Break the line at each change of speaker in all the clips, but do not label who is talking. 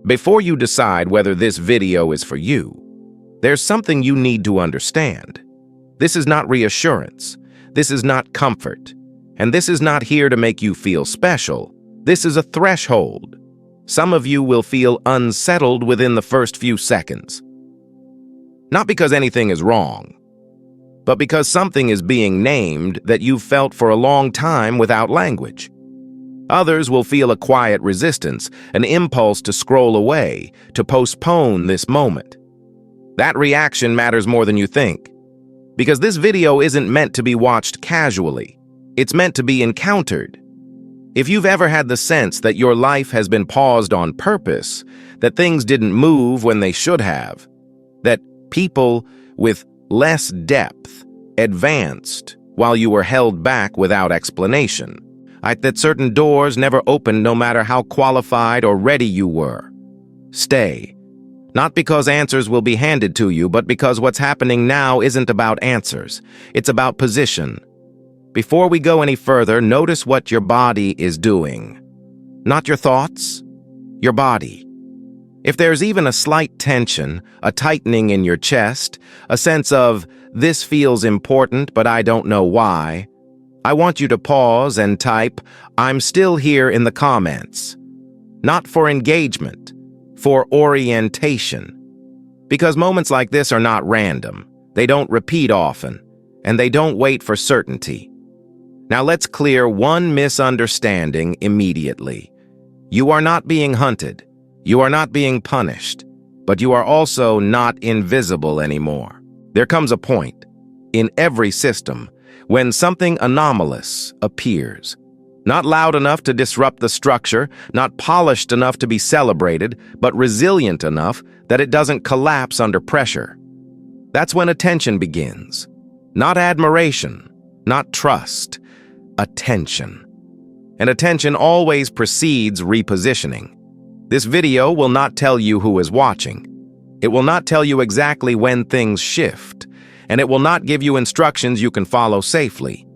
Before you decide whether this video is for you, there's something you need to understand. This is not reassurance. This is not comfort. And this is not here to make you feel special. This is a threshold. Some of you will feel unsettled within the first few seconds. Not because anything is wrong, but because something is being named that you've felt for a long time without language. Others will feel a quiet resistance, an impulse to scroll away, to postpone this moment. That reaction matters more than you think, because this video isn't meant to be watched casually. It's meant to be encountered. If you've ever had the sense that your life has been paused on purpose, that things didn't move when they should have, that people with less depth advanced while you were held back without explanation, that certain doors never opened no matter how qualified or ready you were, stay. Not because answers will be handed to you, but because what's happening now isn't about answers. It's about position. Before we go any further, notice what your body is doing. Not your thoughts, your body. If there's even a slight tension, a tightening in your chest, a sense of, this feels important, but I don't know why, I want you to pause and type, I'm still here in the comments. Not for engagement, for orientation. Because moments like this are not random. They don't repeat often, and they don't wait for certainty. Now let's clear one misunderstanding immediately. You are not being hunted. You are not being punished. But you are also not invisible anymore. There comes a point, in every system, when something anomalous appears. Not loud enough to disrupt the structure, not polished enough to be celebrated, but resilient enough that it doesn't collapse under pressure. That's when attention begins. Not admiration, not trust. Attention. And attention always precedes repositioning. This video will not tell you who is watching. It will not tell you exactly when things shift, and it will not give you instructions you can follow safely.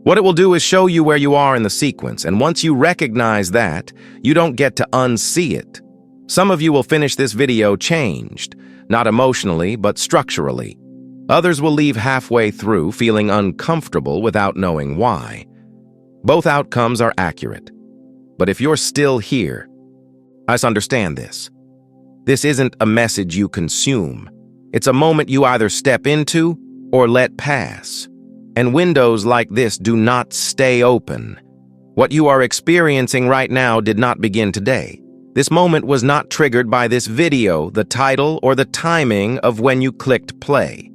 What it will do is show you where you are in the sequence, and once you recognize that, you don't get to unsee it. Some of you will finish this video changed, not emotionally, but structurally. Others will leave halfway through feeling uncomfortable without knowing why. Both outcomes are accurate. But if you're still here, I understand this. This isn't a message you consume. It's a moment you either step into or let pass. And windows like this do not stay open. What you are experiencing right now did not begin today. This moment was not triggered by this video, the title, or the timing of when you clicked play.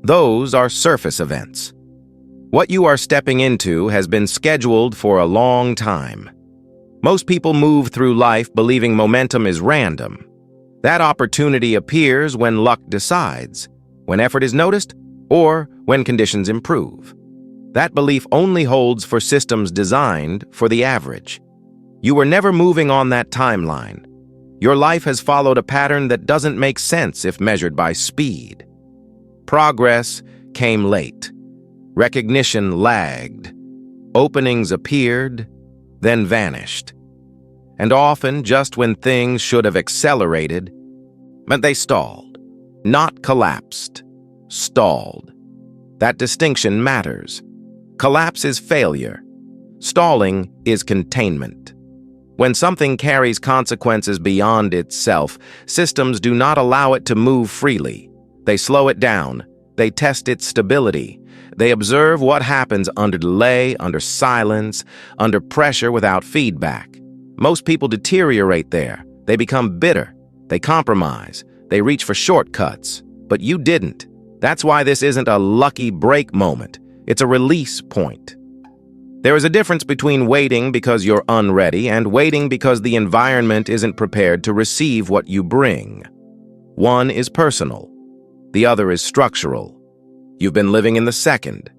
Those are surface events. What you are stepping into has been scheduled for a long time. Most people move through life believing momentum is random. That opportunity appears when luck decides, when effort is noticed, or when conditions improve. That belief only holds for systems designed for the average. You were never moving on that timeline. Your life has followed a pattern that doesn't make sense if measured by speed. Progress came late. Recognition lagged. Openings appeared, then vanished. And often, just when things should have accelerated, but they stalled. Not collapsed, stalled. That distinction matters. Collapse is failure. Stalling is containment. When something carries consequences beyond itself, systems do not allow it to move freely. They slow it down. They test its stability. They observe what happens under delay, under silence, under pressure without feedback. Most people deteriorate there. They become bitter. They compromise. They reach for shortcuts. But you didn't. That's why this isn't a lucky break moment. It's a release point. There is a difference between waiting because you're unready and waiting because the environment isn't prepared to receive what you bring. One is personal. The other is structural. You've been living in the second.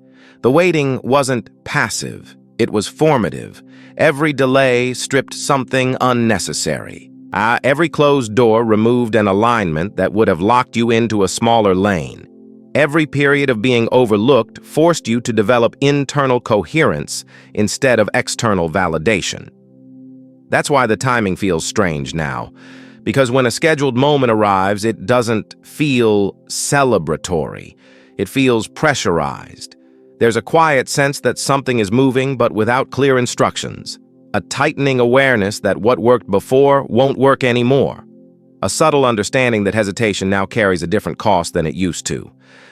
The waiting wasn't passive. It was formative. Every delay stripped something unnecessary. Every closed door removed an alignment that would have locked you into a smaller lane. Every period of being overlooked forced you to develop internal coherence instead of external validation. That's why the timing feels strange now, Because when a scheduled moment arrives, it doesn't feel celebratory. It feels pressurized. There's a quiet sense that something is moving, but without clear instructions. A tightening awareness that what worked before won't work anymore. A subtle understanding that hesitation now carries a different cost than it used to.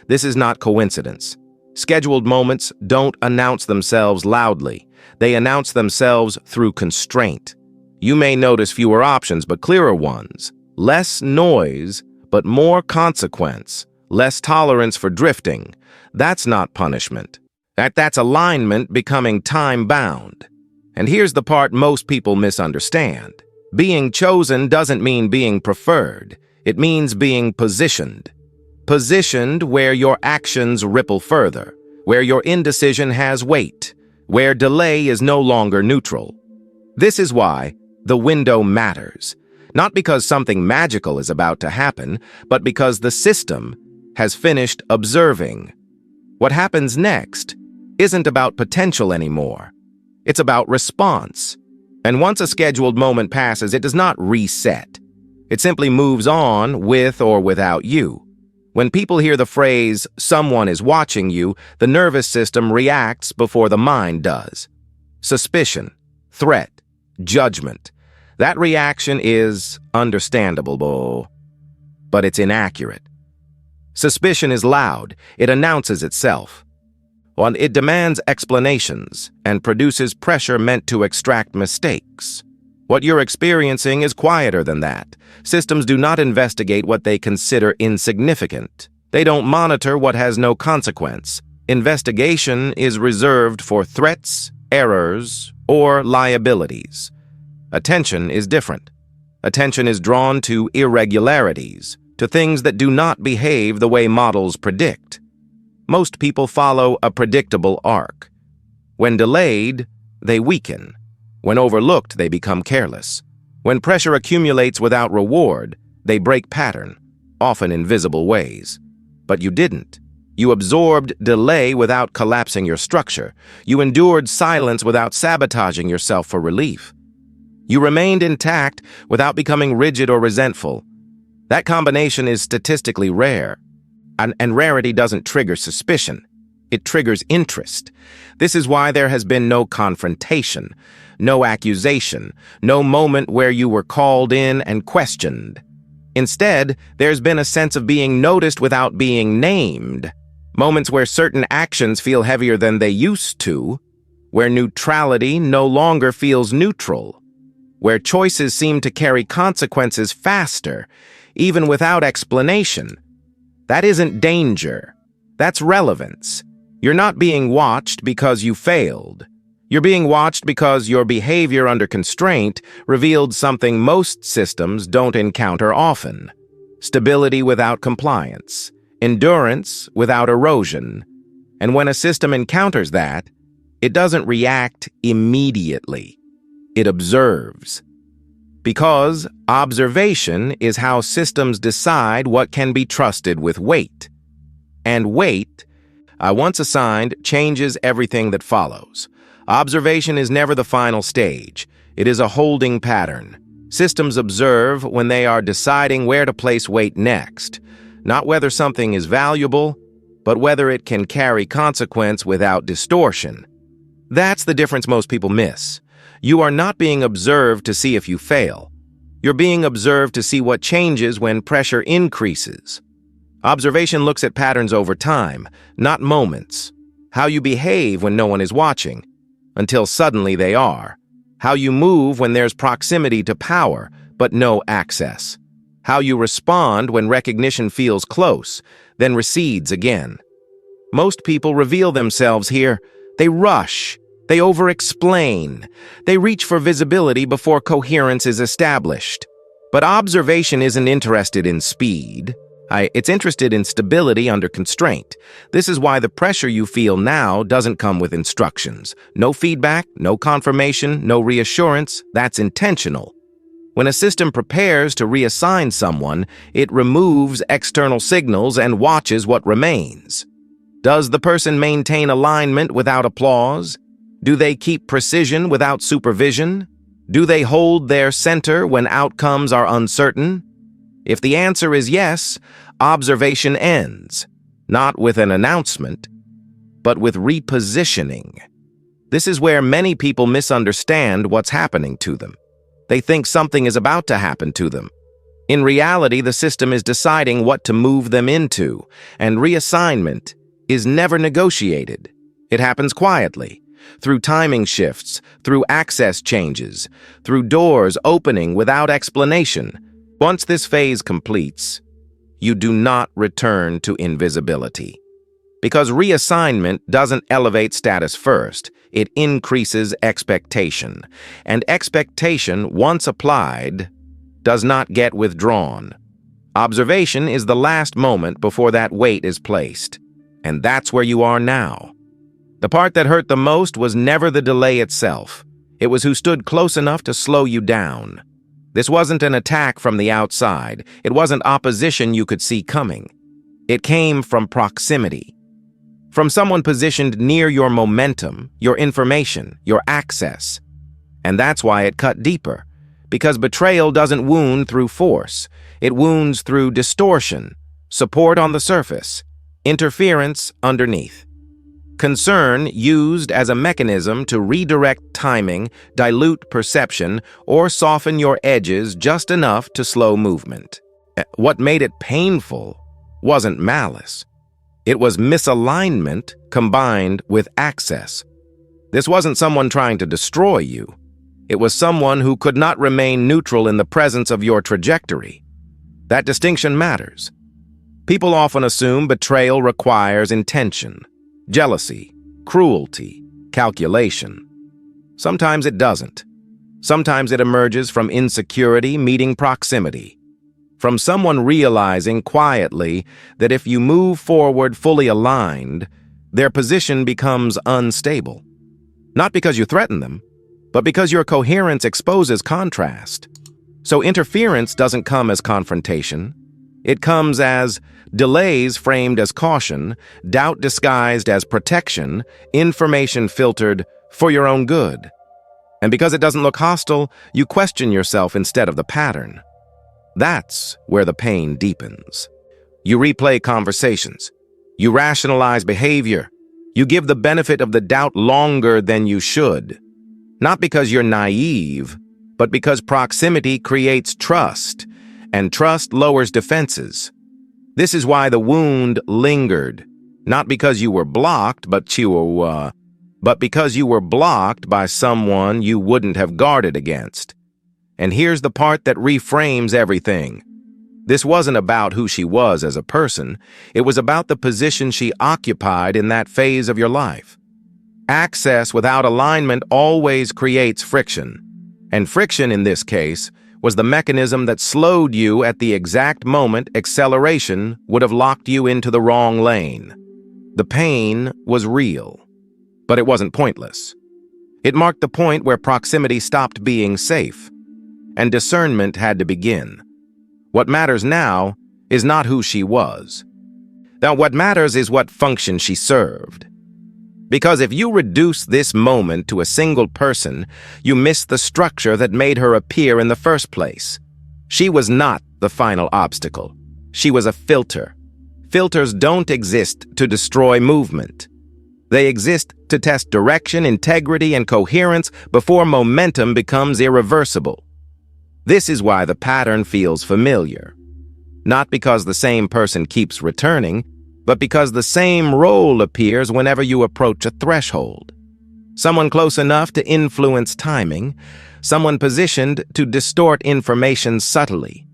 This is not coincidence. Scheduled moments don't announce themselves loudly. They announce themselves through constraint. You may notice fewer options, but clearer ones. Less noise, but more consequence. Less tolerance for drifting. That's not punishment. That's alignment becoming time-bound. And here's the part most people misunderstand. Being chosen doesn't mean being preferred. It means being positioned. Positioned where your actions ripple further, where your indecision has weight, where delay is no longer neutral. This is why the window matters. Not because something magical is about to happen, but because the system has finished observing. What happens next isn't about potential anymore. It's about response. And once a scheduled moment passes, it does not reset. It simply moves on with or without you. When people hear the phrase, "someone is watching you," the nervous system reacts before the mind does. Suspicion, threat, judgment. That reaction is understandable, but it's inaccurate. Suspicion is loud. It announces itself. It demands explanations and produces pressure meant to extract mistakes. What you're experiencing is quieter than that. Systems do not investigate what they consider insignificant. They don't monitor what has no consequence. Investigation is reserved for threats, errors, or liabilities. Attention is different. Attention is drawn to irregularities, to things that do not behave the way models predict. Most people follow a predictable arc. When delayed, they weaken. When overlooked, they become careless. When pressure accumulates without reward, they break pattern, often in visible ways. But you didn't. You absorbed delay without collapsing your structure. You endured silence without sabotaging yourself for relief. You remained intact without becoming rigid or resentful. That combination is statistically rare. And rarity doesn't trigger suspicion. It triggers interest. This is why there has been no confrontation, no accusation, no moment where you were called in and questioned. Instead, there's been a sense of being noticed without being named. Moments where certain actions feel heavier than they used to, where neutrality no longer feels neutral, where choices seem to carry consequences faster, even without explanation. That isn't danger. That's relevance. You're not being watched because you failed. You're being watched because your behavior under constraint revealed something most systems don't encounter often. Stability without compliance. Endurance without erosion. And when a system encounters that, it doesn't react immediately. It observes. Because observation is how systems decide what can be trusted with weight. And weight, once assigned, changes everything that follows. Observation is never the final stage. It is a holding pattern. Systems observe when they are deciding where to place weight next. Not whether something is valuable, but whether it can carry consequence without distortion. That's the difference most people miss. You are not being observed to see if you fail. You're being observed to see what changes when pressure increases. Observation looks at patterns over time, not moments. How you behave when no one is watching, until suddenly they are. How you move when there's proximity to power, but no access. How you respond when recognition feels close, then recedes again. Most people reveal themselves here. They rush. They over-explain. They reach for visibility before coherence is established. But observation isn't interested in speed. It's interested in stability under constraint. This is why the pressure you feel now doesn't come with instructions. No feedback, no confirmation, no reassurance. That's intentional. When a system prepares to reassign someone, it removes external signals and watches what remains. Does the person maintain alignment without applause? Do they keep precision without supervision? Do they hold their center when outcomes are uncertain? If the answer is yes, observation ends, not with an announcement, but with repositioning. This is where many people misunderstand what's happening to them. They think something is about to happen to them. In reality, the system is deciding what to move them into, and reassignment is never negotiated. It happens quietly, through timing shifts, through access changes, through doors opening without explanation. Once this phase completes, you do not return to invisibility. Because reassignment doesn't elevate status first, it increases expectation. And expectation, once applied, does not get withdrawn. Observation is the last moment before that weight is placed. And that's where you are now. The part that hurt the most was never the delay itself. It was who stood close enough to slow you down. This wasn't an attack from the outside. It wasn't opposition you could see coming. It came from proximity. From someone positioned near your momentum, your information, your access. And that's why it cut deeper. Because betrayal doesn't wound through force. It wounds through distortion, support on the surface, interference underneath. Concern used as a mechanism to redirect timing, dilute perception, or soften your edges just enough to slow movement. What made it painful wasn't malice. It was misalignment combined with access. This wasn't someone trying to destroy you. It was someone who could not remain neutral in the presence of your trajectory. That distinction matters. People often assume betrayal requires intention, jealousy, cruelty, calculation. Sometimes it doesn't. Sometimes it emerges from insecurity meeting proximity. From someone realizing quietly that if you move forward fully aligned, their position becomes unstable. Not because you threaten them, but because your coherence exposes contrast. So interference doesn't come as confrontation. It comes as delays framed as caution, doubt disguised as protection, information filtered for your own good. And because it doesn't look hostile, you question yourself instead of the pattern. That's where the pain deepens. You replay conversations. You rationalize behavior. You give the benefit of the doubt longer than you should. Not because you're naive, but because proximity creates trust, and trust lowers defenses. This is why the wound lingered, not because you were blocked, but because you were blocked by someone you wouldn't have guarded against. And here's the part that reframes everything. This wasn't about who she was as a person. It was about the position she occupied in that phase of your life. Access without alignment always creates friction. And friction, in this case, was the mechanism that slowed you at the exact moment acceleration would have locked you into the wrong lane. The pain was real, but it wasn't pointless. It marked the point where proximity stopped being safe, and discernment had to begin. What matters now is not who she was. Now, what matters is what function she served. Because if you reduce this moment to a single person, you miss the structure that made her appear in the first place. She was not the final obstacle. She was a filter. Filters don't exist to destroy movement. They exist to test direction, integrity, and coherence before momentum becomes irreversible. This is why the pattern feels familiar. Not because the same person keeps returning, but because the same role appears whenever you approach a threshold. Someone close enough to influence timing, someone positioned to distort information subtly,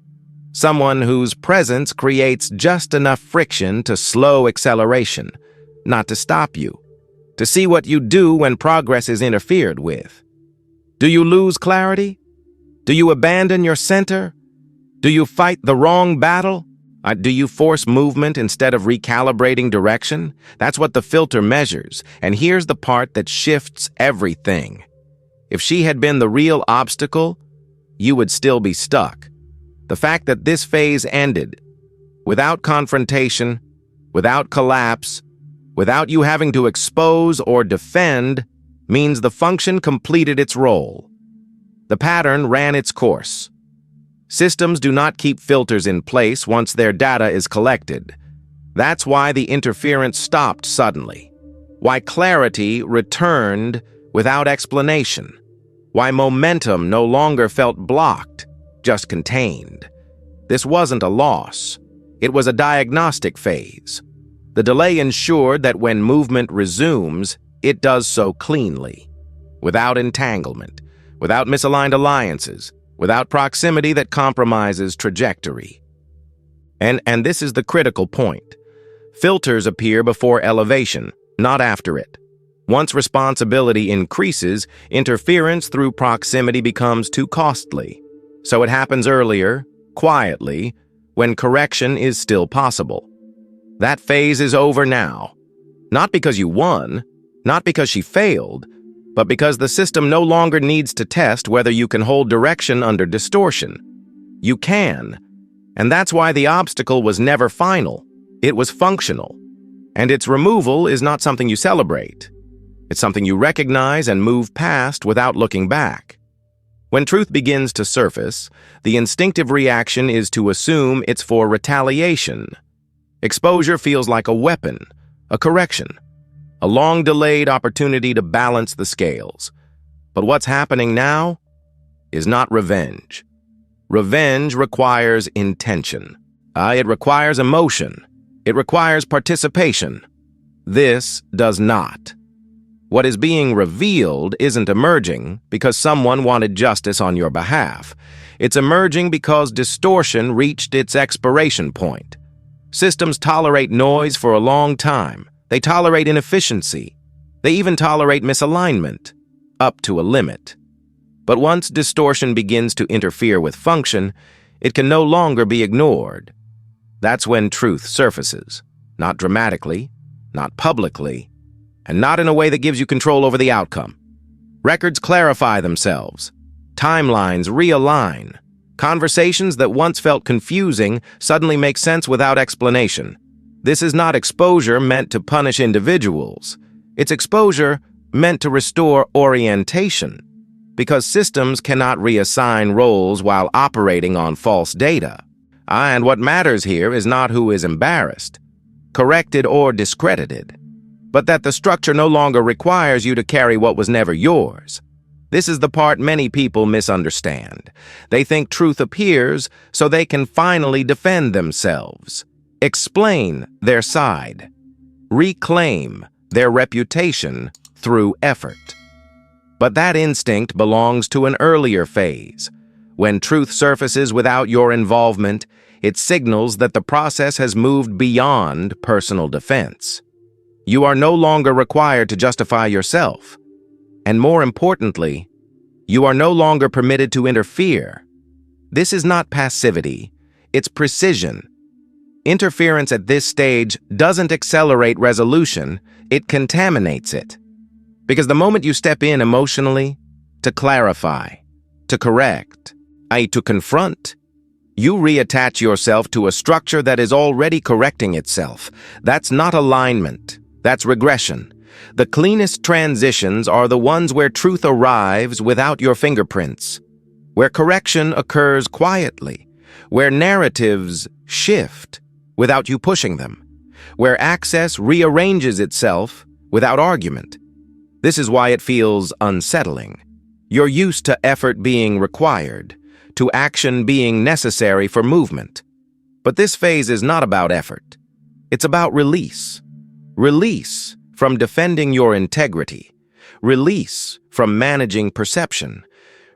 someone whose presence creates just enough friction to slow acceleration, not to stop you, to see what you do when progress is interfered with. Do you lose clarity? Do you abandon your center? Do you fight the wrong battle? Do you force movement instead of recalibrating direction? That's what the filter measures, and here's the part that shifts everything. If she had been the real obstacle, you would still be stuck. The fact that this phase ended, without confrontation, without collapse, without you having to expose or defend, means the function completed its role. The pattern ran its course. Systems do not keep filters in place once their data is collected. That's why the interference stopped suddenly. Why clarity returned without explanation. Why momentum no longer felt blocked, just contained. This wasn't a loss. It was a diagnostic phase. The delay ensured that when movement resumes, it does so cleanly, without entanglement, without misaligned alliances, without proximity that compromises trajectory. And this is the critical point. Filters appear before elevation, not after it. Once responsibility increases, interference through proximity becomes too costly. So it happens earlier, quietly, when correction is still possible. That phase is over now. Not because you won, not because she failed, but because the system no longer needs to test whether you can hold direction under distortion. You can, and that's why the obstacle was never final. It was functional, and its removal is not something you celebrate. It's something you recognize and move past without looking back. When truth begins to surface, the instinctive reaction is to assume it's for retaliation. Exposure feels like a weapon, a correction, a long-delayed opportunity to balance the scales. But what's happening now is not revenge. Revenge requires intention. It requires emotion. It requires participation. This does not. What is being revealed isn't emerging because someone wanted justice on your behalf. It's emerging because distortion reached its expiration point. Systems tolerate noise for a long time. They tolerate inefficiency. They even tolerate misalignment, up to a limit. But once distortion begins to interfere with function, it can no longer be ignored. That's when truth surfaces, not dramatically, not publicly, and not in a way that gives you control over the outcome. Records clarify themselves. Timelines realign. Conversations that once felt confusing suddenly make sense without explanation. This is not exposure meant to punish individuals. It's exposure meant to restore orientation, because systems cannot reassign roles while operating on false data. And what matters here is not who is embarrassed, corrected, or discredited, but that the structure no longer requires you to carry what was never yours. This is the part many people misunderstand. They think truth appears so they can finally defend themselves, explain their side, reclaim their reputation through effort. But that instinct belongs to an earlier phase. When truth surfaces without your involvement, it signals that the process has moved beyond personal defense. You are no longer required to justify yourself. And more importantly, you are no longer permitted to interfere. This is not passivity, it's precision. Interference at this stage doesn't accelerate resolution, it contaminates it. Because the moment you step in emotionally, to clarify, to correct, i.e. to confront, you reattach yourself to a structure that is already correcting itself. That's not alignment. That's regression. The cleanest transitions are the ones where truth arrives without your fingerprints, where correction occurs quietly, where narratives shift without you pushing them, where access rearranges itself without argument. This is why it feels unsettling. You're used to effort being required, to action being necessary for movement. But this phase is not about effort. It's about release. Release from defending your integrity. Release from managing perception.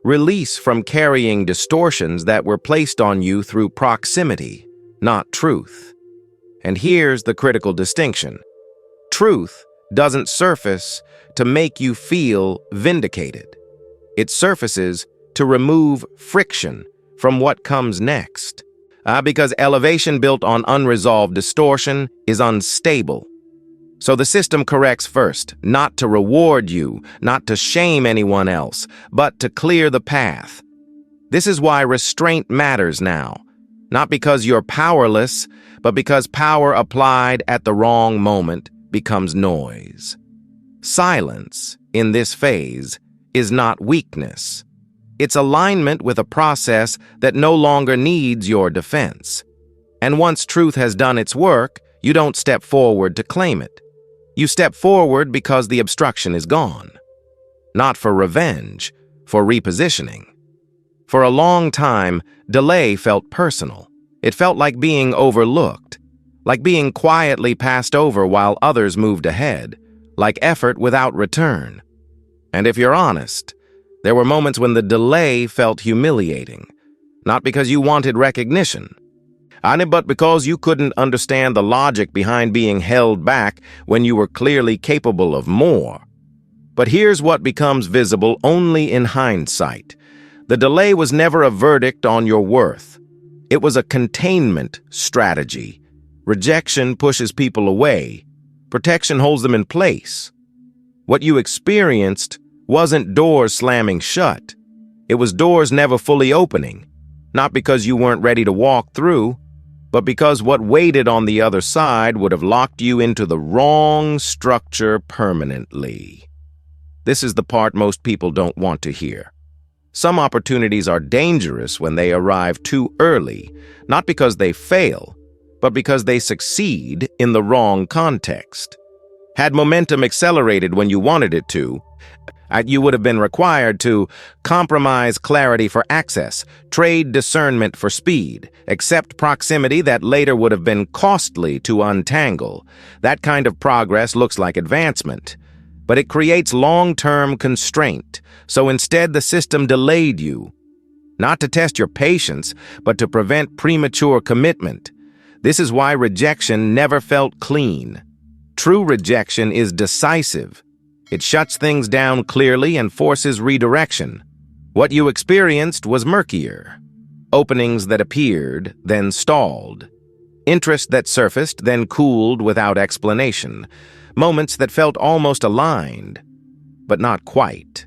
Release from carrying distortions that were placed on you through proximity, not truth. And here's the critical distinction. Truth doesn't surface to make you feel vindicated. It surfaces to remove friction from what comes next. Because elevation built on unresolved distortion is unstable. So the system corrects first, not to reward you, not to shame anyone else, but to clear the path. This is why restraint matters now. Not because you're powerless, but because power applied at the wrong moment becomes noise. Silence, in this phase, is not weakness. It's alignment with a process that no longer needs your defense. And once truth has done its work, you don't step forward to claim it. You step forward because the obstruction is gone. Not for revenge, for repositioning. For a long time, delay felt personal. It felt like being overlooked, like being quietly passed over while others moved ahead, like effort without return. And if you're honest, there were moments when the delay felt humiliating, not because you wanted recognition, but because you couldn't understand the logic behind being held back when you were clearly capable of more. But here's what becomes visible only in hindsight. The delay was never a verdict on your worth. It was a containment strategy. Rejection pushes people away. Protection holds them in place. What you experienced wasn't doors slamming shut. It was doors never fully opening, not because you weren't ready to walk through, but because what waited on the other side would have locked you into the wrong structure permanently. This is the part most people don't want to hear. Some opportunities are dangerous when they arrive too early, not because they fail, but because they succeed in the wrong context. Had momentum accelerated when you wanted it to, you would have been required to compromise clarity for access, trade discernment for speed, accept proximity that later would have been costly to untangle. That kind of progress looks like advancement, but it creates long-term constraint. So instead, the system delayed you, not to test your patience, but to prevent premature commitment. This is why rejection never felt clean. True rejection is decisive. It shuts things down clearly and forces redirection. What you experienced was murkier. Openings that appeared, then stalled. Interest that surfaced, then cooled without explanation. Moments that felt almost aligned, but not quite.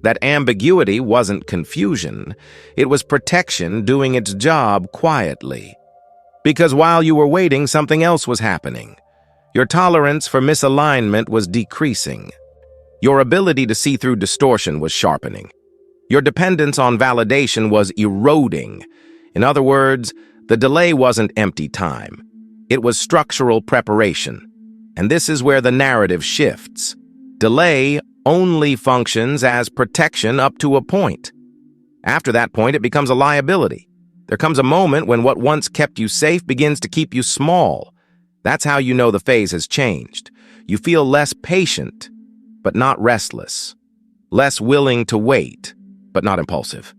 That ambiguity wasn't confusion. It was protection doing its job quietly. Because while you were waiting, something else was happening. Your tolerance for misalignment was decreasing. Your ability to see through distortion was sharpening. Your dependence on validation was eroding. In other words, the delay wasn't empty time. It was structural preparation. And this is where the narrative shifts. Delay only functions as protection up to a point. After that point, it becomes a liability. There comes a moment when what once kept you safe begins to keep you small. That's how you know the phase has changed. You feel less patient, but not restless. Less willing to wait, but not impulsive.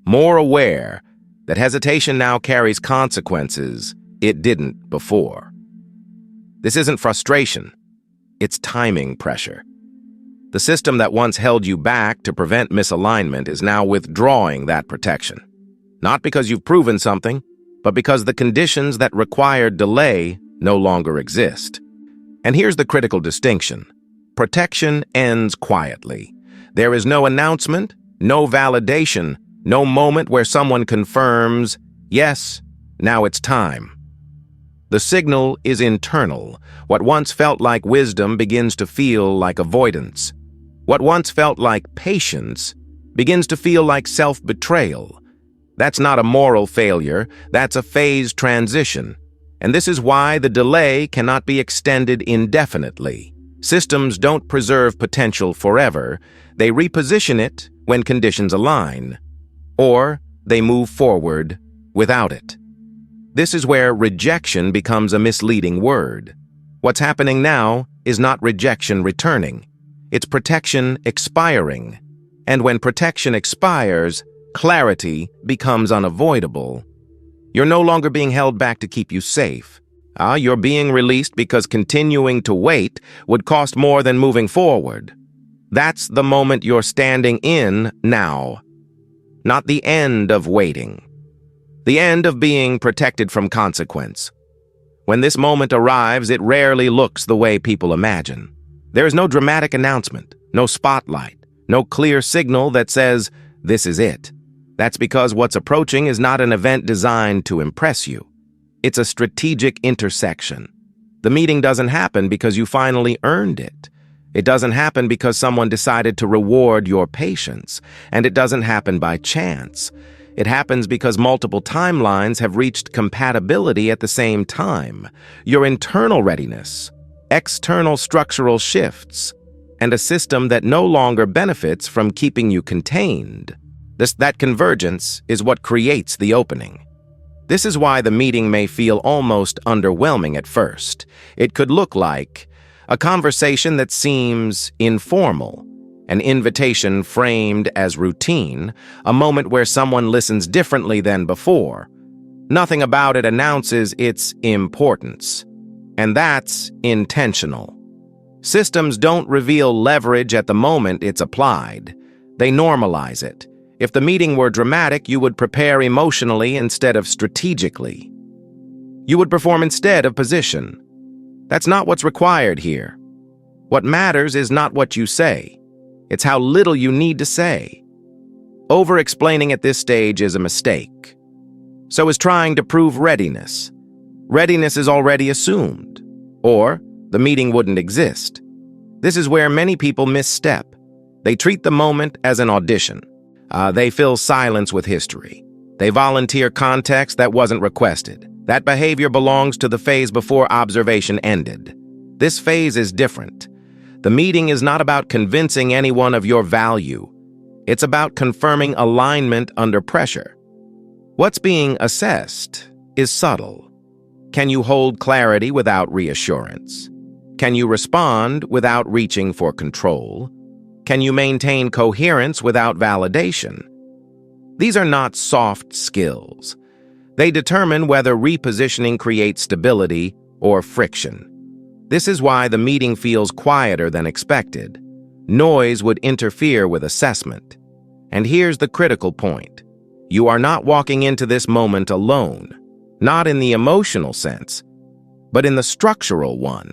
More aware that hesitation now carries consequences it didn't before. This isn't frustration. It's timing pressure. The system that once held you back to prevent misalignment is now withdrawing that protection. Not because you've proven something, but because the conditions that required delay no longer exist. And here's the critical distinction. Protection ends quietly. There is no announcement, no validation, no moment where someone confirms, yes, now it's time. The signal is internal. What once felt like wisdom begins to feel like avoidance. What once felt like patience begins to feel like self-betrayal. That's not a moral failure, that's a phase transition. And this is why the delay cannot be extended indefinitely. Systems don't preserve potential forever. They reposition it when conditions align. Or they move forward without it. This is where rejection becomes a misleading word. What's happening now is not rejection returning. It's protection expiring. And when protection expires, clarity becomes unavoidable. You're no longer being held back to keep you safe. You're being released because continuing to wait would cost more than moving forward. That's the moment you're standing in now. Not the end of waiting. The end of being protected from consequence. When this moment arrives, it rarely looks the way people imagine. There is no dramatic announcement, no spotlight, no clear signal that says, this is it. That's because what's approaching is not an event designed to impress you. It's a strategic intersection. The meeting doesn't happen because you finally earned it. It doesn't happen because someone decided to reward your patience, and it doesn't happen by chance. It happens because multiple timelines have reached compatibility at the same time. Your internal readiness, external structural shifts, and a system that no longer benefits from keeping you contained. That convergence is what creates the opening. This is why the meeting may feel almost underwhelming at first. It could look like a conversation that seems informal, an invitation framed as routine, a moment where someone listens differently than before. Nothing about it announces its importance, and that's intentional. Systems don't reveal leverage at the moment it's applied. They normalize it. If the meeting were dramatic, you would prepare emotionally instead of strategically. You would perform instead of position. That's not what's required here. What matters is not what you say. It's how little you need to say. Over-explaining at this stage is a mistake. So is trying to prove readiness. Readiness is already assumed, or the meeting wouldn't exist. This is where many people misstep. They treat the moment as an audition. They fill silence with history. They volunteer context that wasn't requested. That behavior belongs to the phase before observation ended. This phase is different. The meeting is not about convincing anyone of your value. It's about confirming alignment under pressure. What's being assessed is subtle. Can you hold clarity without reassurance? Can you respond without reaching for control? Can you maintain coherence without validation? These are not soft skills. They determine whether repositioning creates stability or friction. This is why the meeting feels quieter than expected. Noise would interfere with assessment. And here's the critical point. You are not walking into this moment alone, not in the emotional sense, but in the structural one.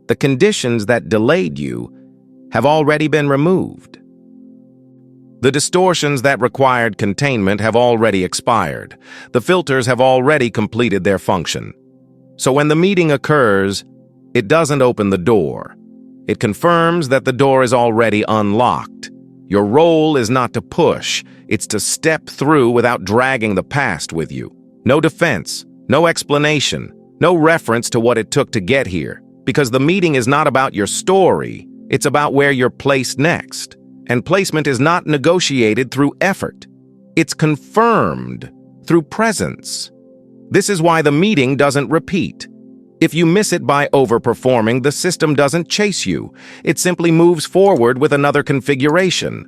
The conditions that delayed you have already been removed. The distortions that required containment have already expired. The filters have already completed their function. So when the meeting occurs, it doesn't open the door. It confirms that the door is already unlocked. Your role is not to push, it's to step through without dragging the past with you. No defense, no explanation, no reference to what it took to get here. Because the meeting is not about your story, it's about where you're placed next. And placement is not negotiated through effort. It's confirmed through presence. This is why the meeting doesn't repeat. If you miss it by overperforming, the system doesn't chase you. It simply moves forward with another configuration.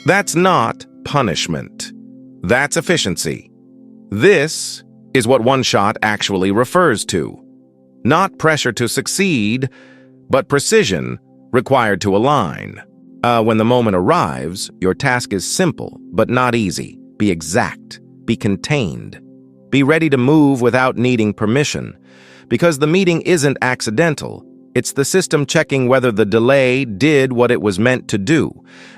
That's not punishment. That's efficiency. This is what one shot actually refers to. Not pressure to succeed, but precision required to align. When the moment arrives, your task is simple, but not easy. Be exact. Be contained. Be ready to move without needing permission. Because the meeting isn't accidental. It's the system checking whether the delay did what it was meant to do,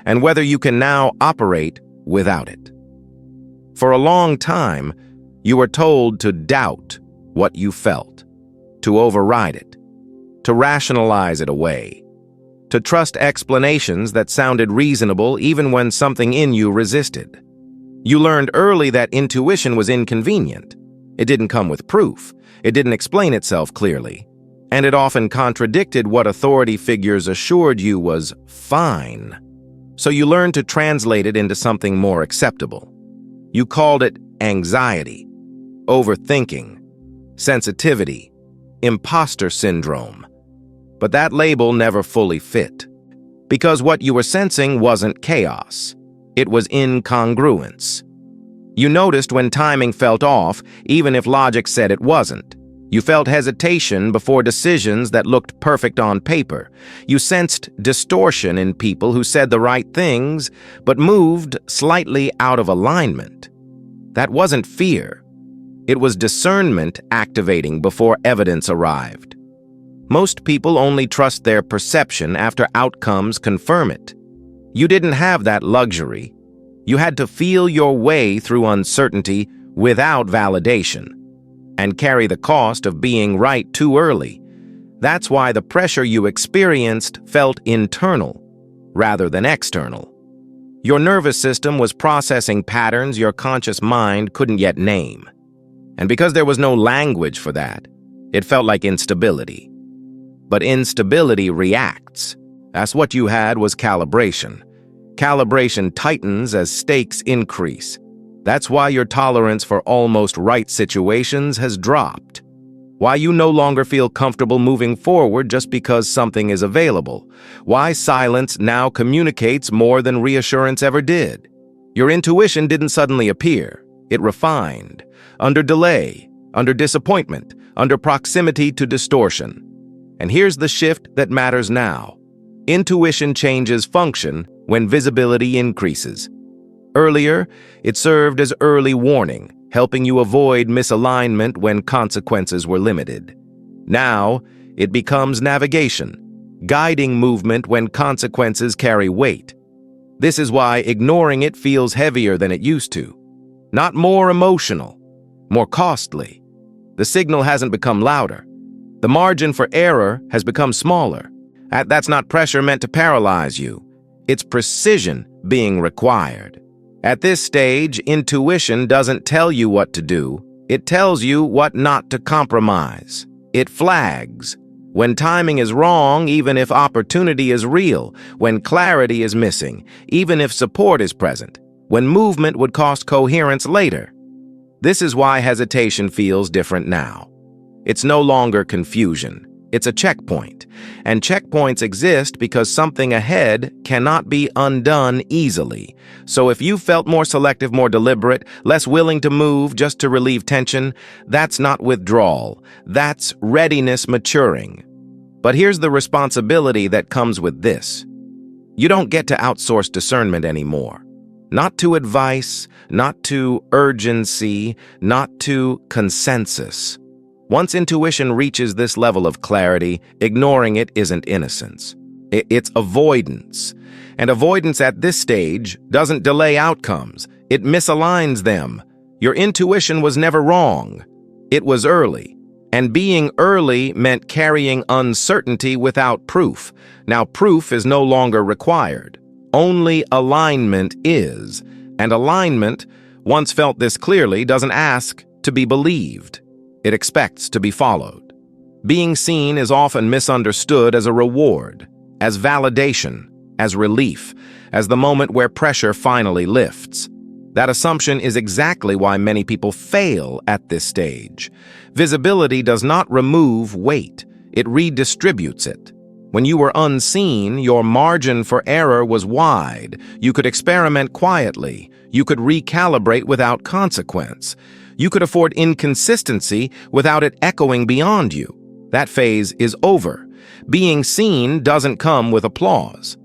and whether you can now operate without it. For a long time, you were told to doubt what you felt, to override it, to rationalize it away, to trust explanations that sounded reasonable even when something in you resisted. You learned early that intuition was inconvenient. It didn't come with proof. It didn't explain itself clearly. And it often contradicted what authority figures assured you was fine. So you learned to translate it into something more acceptable. You called it anxiety, overthinking, sensitivity, imposter syndrome. But that label never fully fit. Because what you were sensing wasn't chaos. It was incongruence. You noticed when timing felt off, even if logic said it wasn't. You felt hesitation before decisions that looked perfect on paper. You sensed distortion in people who said the right things, but moved slightly out of alignment. That wasn't fear. It was discernment activating before evidence arrived. Most people only trust their perception after outcomes confirm it. You didn't have that luxury. You had to feel your way through uncertainty without validation, and carry the cost of being right too early. That's why the pressure you experienced felt internal rather than external. Your nervous system was processing patterns your conscious mind couldn't yet name. And because there was no language for that, it felt like instability. But instability reacts. That's what you had was calibration. Calibration tightens as stakes increase. That's why your tolerance for almost right situations has dropped. Why you no longer feel comfortable moving forward just because something is available. Why silence now communicates more than reassurance ever did. Your intuition didn't suddenly appear. It refined, under delay, under disappointment, under proximity to distortion. And here's the shift that matters now. Intuition changes function when visibility increases. Earlier, it served as early warning, helping you avoid misalignment when consequences were limited. Now, it becomes navigation, guiding movement when consequences carry weight. This is why ignoring it feels heavier than it used to. Not more emotional, more costly. The signal hasn't become louder. The margin for error has become smaller. That's not pressure meant to paralyze you. It's precision being required. At this stage, intuition doesn't tell you what to do. It tells you what not to compromise. It flags. When timing is wrong, even if opportunity is real. When clarity is missing, even if support is present. When movement would cost coherence later. This is why hesitation feels different now. It's no longer confusion. It's a checkpoint. And checkpoints exist because something ahead cannot be undone easily. So if you felt more selective, more deliberate, less willing to move just to relieve tension, that's not withdrawal. That's readiness maturing. But here's the responsibility that comes with this. You don't get to outsource discernment anymore. Not to advice, not to urgency, not to consensus. Once intuition reaches this level of clarity, ignoring it isn't innocence. It's avoidance. And avoidance at this stage doesn't delay outcomes. It misaligns them. Your intuition was never wrong. It was early. And being early meant carrying uncertainty without proof. Now proof is no longer required. Only alignment is. And alignment, once felt this clearly, doesn't ask to be believed. It expects to be followed. Being seen is often misunderstood as a reward, as validation, as relief, as the moment where pressure finally lifts. That assumption is exactly why many people fail at this stage. Visibility does not remove weight, it redistributes it. When you were unseen, your margin for error was wide. You could experiment quietly. You could recalibrate without consequence. You could afford inconsistency without it echoing beyond you. That phase is over. Being seen doesn't come with applause.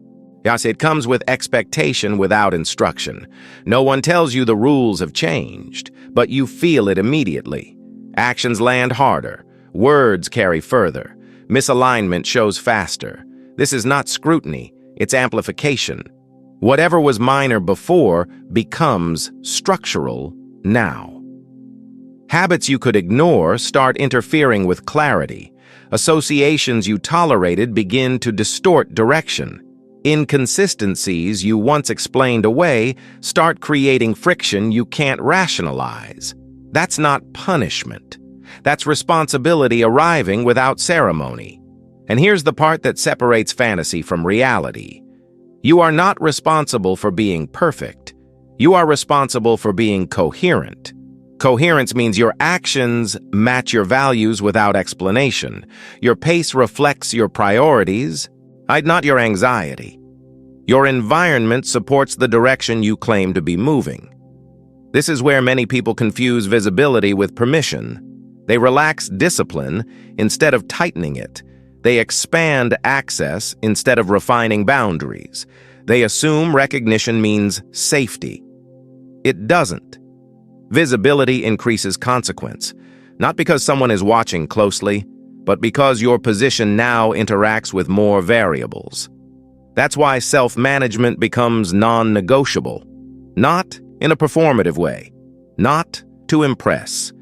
Yes, it comes with expectation without instruction. No one tells you the rules have changed, but you feel it immediately. Actions land harder. Words carry further. Misalignment shows faster. This is not scrutiny, it's amplification. Whatever was minor before becomes structural now. Habits you could ignore start interfering with clarity. Associations you tolerated begin to distort direction. Inconsistencies you once explained away start creating friction you can't rationalize. That's not punishment. That's responsibility arriving without ceremony. And here's the part that separates fantasy from reality. You are not responsible for being perfect. You are responsible for being coherent. Coherence means your actions match your values without explanation. Your pace reflects your priorities, not your anxiety. Your environment supports the direction you claim to be moving. This is where many people confuse visibility with permission. They relax discipline instead of tightening it. They expand access instead of refining boundaries. They assume recognition means safety. It doesn't. Visibility increases consequence, not because someone is watching closely, but because your position now interacts with more variables. That's why self-management becomes non-negotiable, not in a performative way, not to impress,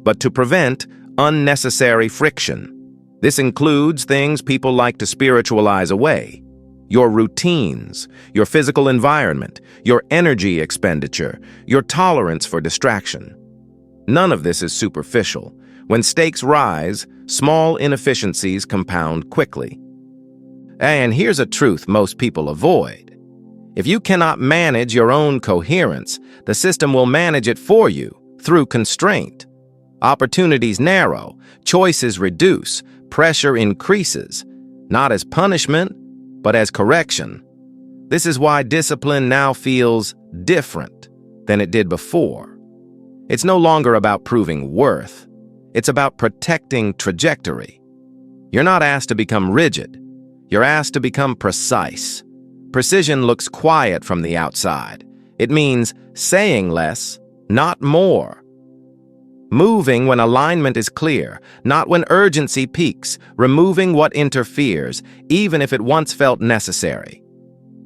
but to prevent unnecessary friction. This includes things people like to spiritualize away: your routines, your physical environment, your energy expenditure, your tolerance for distraction. None of this is superficial. When stakes rise, small inefficiencies compound quickly. And here's a truth most people avoid. If you cannot manage your own coherence, the system will manage it for you through constraint. Opportunities narrow, choices reduce, pressure increases, not as punishment, but as correction. This is why discipline now feels different than it did before. It's no longer about proving worth. It's about protecting trajectory. You're not asked to become rigid. You're asked to become precise. Precision looks quiet from the outside. It means saying less, not more. Moving when alignment is clear, not when urgency peaks, removing what interferes, even if it once felt necessary.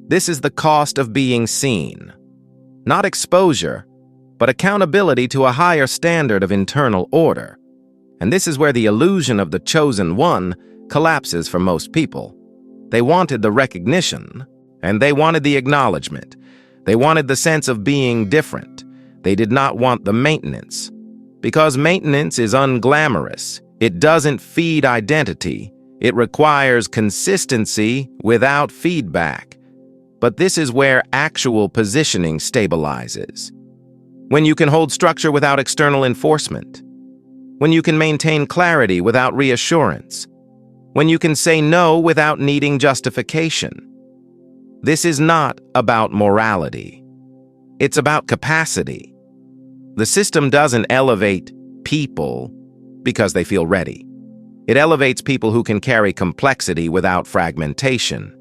This is the cost of being seen. Not exposure, but accountability to a higher standard of internal order. And this is where the illusion of the chosen one collapses for most people. They wanted the recognition, and they wanted the acknowledgement. They wanted the sense of being different. They did not want the maintenance. Because maintenance is unglamorous. It doesn't feed identity. It requires consistency without feedback. But this is where actual positioning stabilizes. When you can hold structure without external enforcement. When you can maintain clarity without reassurance. When you can say no without needing justification. This is not about morality. It's about capacity. The system doesn't elevate people because they feel ready. It elevates people who can carry complexity without fragmentation.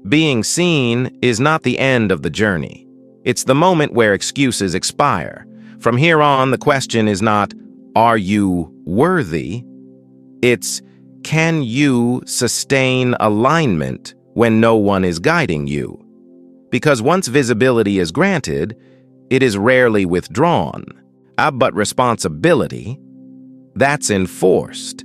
Being seen is not the end of the journey. It's the moment where excuses expire. From here on, the question is not, are you worthy? It's, can you sustain alignment when no one is guiding you? Because once visibility is granted, it is rarely withdrawn. But responsibility, that's enforced.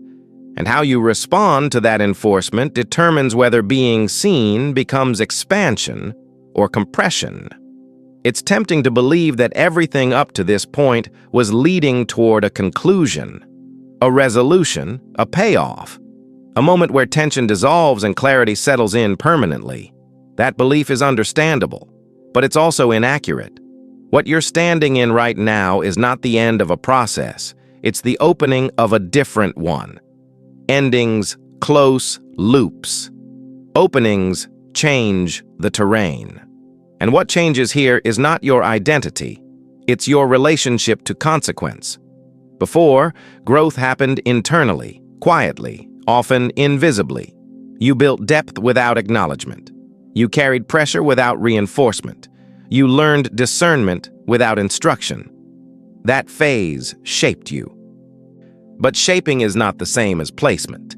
And how you respond to that enforcement determines whether being seen becomes expansion or compression. It's tempting to believe that everything up to this point was leading toward a conclusion, a resolution, a payoff, a moment where tension dissolves and clarity settles in permanently. That belief is understandable, but it's also inaccurate. What you're standing in right now is not the end of a process. It's the opening of a different one. Endings close loops. Openings change the terrain. And what changes here is not your identity. It's your relationship to consequence. Before, growth happened internally, quietly, often invisibly. You built depth without acknowledgement. You carried pressure without reinforcement. You learned discernment without instruction. That phase shaped you. But shaping is not the same as placement.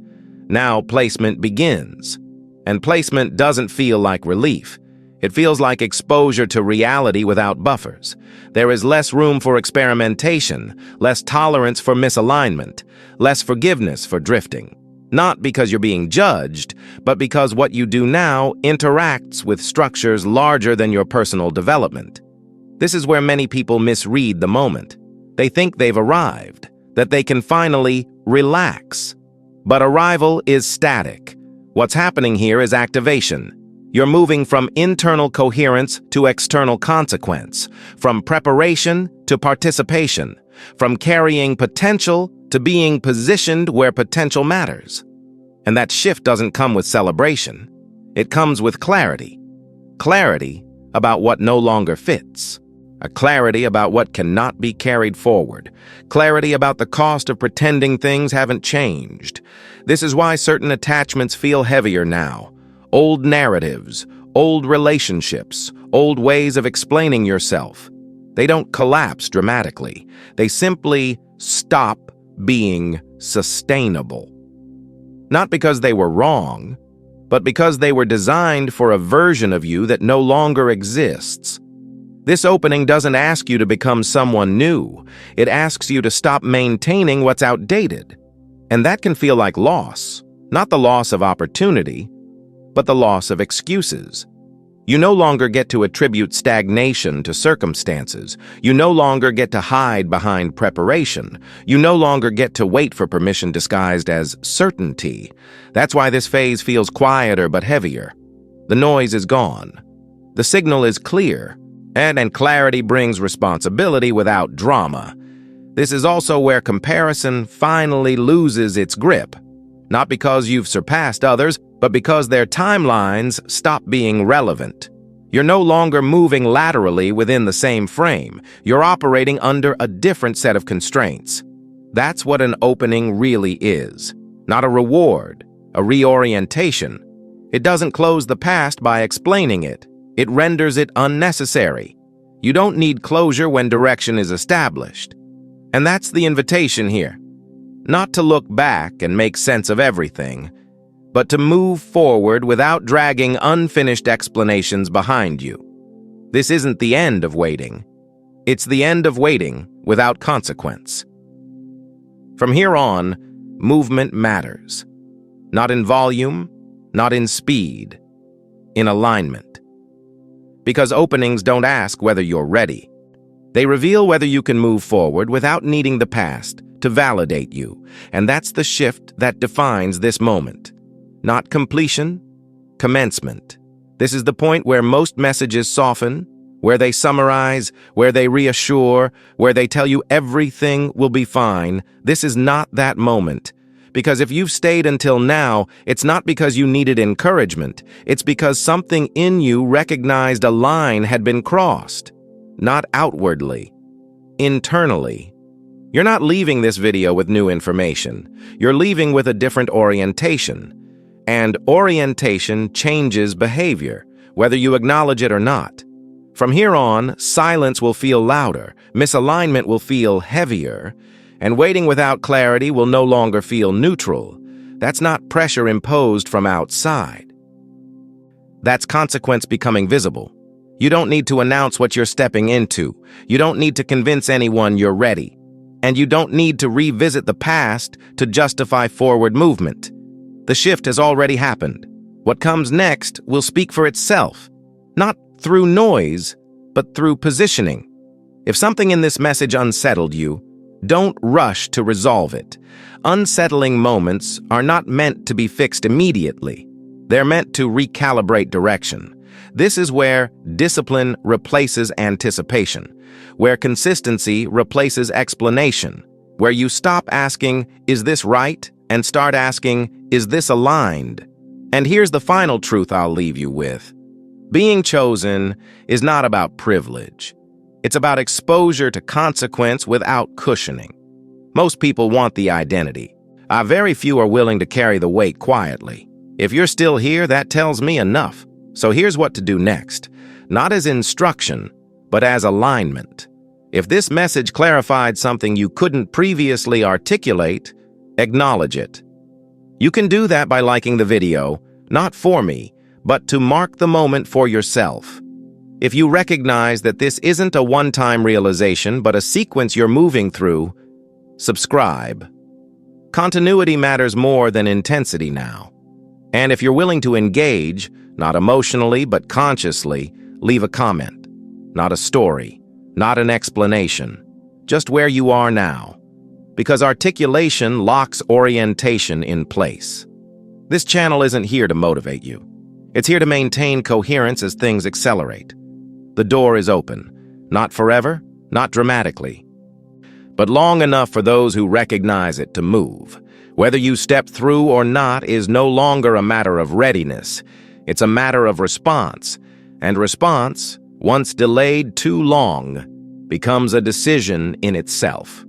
Now placement begins. And placement doesn't feel like relief. It feels like exposure to reality without buffers. There is less room for experimentation, less tolerance for misalignment, less forgiveness for drifting. Not because you're being judged, but because what you do now interacts with structures larger than your personal development. This is where many people misread the moment. They think they've arrived, that they can finally relax. But arrival is static. What's happening here is activation. You're moving from internal coherence to external consequence, from preparation to participation, from carrying potential to being positioned where potential matters. And that shift doesn't come with celebration. It comes with clarity. Clarity about what no longer fits. A clarity about what cannot be carried forward. Clarity about the cost of pretending things haven't changed. This is why certain attachments feel heavier now. Old narratives, old relationships, old ways of explaining yourself. They don't collapse dramatically. They simply stop being sustainable. Not because they were wrong, but because they were designed for a version of you that no longer exists. This opening doesn't ask you to become someone new. It asks you to stop maintaining what's outdated. And that can feel like loss, not the loss of opportunity, but the loss of excuses. You no longer get to attribute stagnation to circumstances. You no longer get to hide behind preparation. You no longer get to wait for permission disguised as certainty. That's why this phase feels quieter but heavier. The noise is gone. The signal is clear, and clarity brings responsibility without drama. This is also where comparison finally loses its grip. Not because you've surpassed others, but because their timelines stop being relevant. You're no longer moving laterally within the same frame. You're operating under a different set of constraints. That's what an opening really is. Not a reward, a reorientation. It doesn't close the past by explaining it. It renders it unnecessary. You don't need closure when direction is established. And that's the invitation here. Not to look back and make sense of everything, but to move forward without dragging unfinished explanations behind you. This isn't the end of waiting. It's the end of waiting without consequence. From here on, movement matters. Not in volume, not in speed, in alignment. Because openings don't ask whether you're ready. They reveal whether you can move forward without needing the past to validate you, and that's the shift that defines this moment. Not completion, commencement. This is the point where most messages soften, where they summarize, where they reassure, where they tell you everything will be fine. This is not that moment. Because if you've stayed until now, it's not because you needed encouragement. It's because something in you recognized a line had been crossed. Not outwardly, internally. You're not leaving this video with new information. You're leaving with a different orientation. And orientation changes behavior, whether you acknowledge it or not. From here on, silence will feel louder, misalignment will feel heavier, and waiting without clarity will no longer feel neutral. That's not pressure imposed from outside. That's consequence becoming visible. You don't need to announce what you're stepping into. You don't need to convince anyone you're ready. And you don't need to revisit the past to justify forward movement. The shift has already happened. What comes next will speak for itself, not through noise, but through positioning. If something in this message unsettled you, don't rush to resolve it. Unsettling moments are not meant to be fixed immediately. They're meant to recalibrate direction. This is where discipline replaces anticipation, where consistency replaces explanation, where you stop asking, "Is this right?" and start asking, "Is this aligned?" And here's the final truth I'll leave you with. Being chosen is not about privilege. It's about exposure to consequence without cushioning. Most people want the identity. Very few are willing to carry the weight quietly. If you're still here, that tells me enough. So here's what to do next. Not as instruction, but as alignment. If this message clarified something you couldn't previously articulate, acknowledge it. You can do that by liking the video, not for me, but to mark the moment for yourself. If you recognize that this isn't a one-time realization, but a sequence you're moving through, subscribe. Continuity matters more than intensity now. And if you're willing to engage, not emotionally but consciously, leave a comment. Not a story, not an explanation, just where you are now. Because articulation locks orientation in place. This channel isn't here to motivate you. It's here to maintain coherence as things accelerate. The door is open, not forever, not dramatically, but long enough for those who recognize it to move. Whether you step through or not is no longer a matter of readiness. It's a matter of response, and response, once delayed too long, becomes a decision in itself.